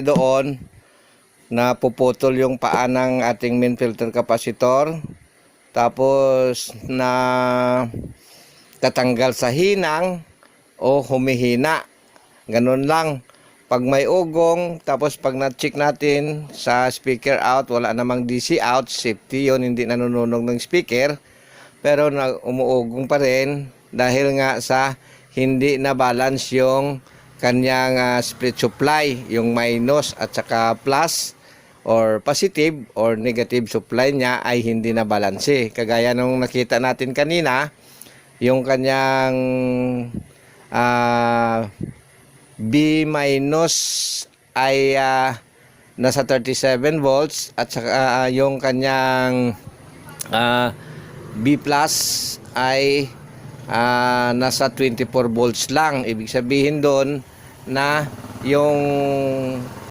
doon na puputol yung paa ng ating main filter capacitor, tapos na tatanggal sa hinang o humihina. Ganun lang. Pag may ugong, tapos pag na-check natin sa speaker out, wala namang DC out, safety yon, hindi nanununog ng speaker, pero umuugong pa rin dahil nga sa hindi na balance yung kanyang split supply, yung minus at saka plus or positive or negative supply niya ay hindi na balanse. Kagaya nung nakita natin kanina, yung kanyang B minus ay nasa 37 volts at saka yung kanyang B plus ay nasa 24 volts lang. Ibig sabihin doon na yung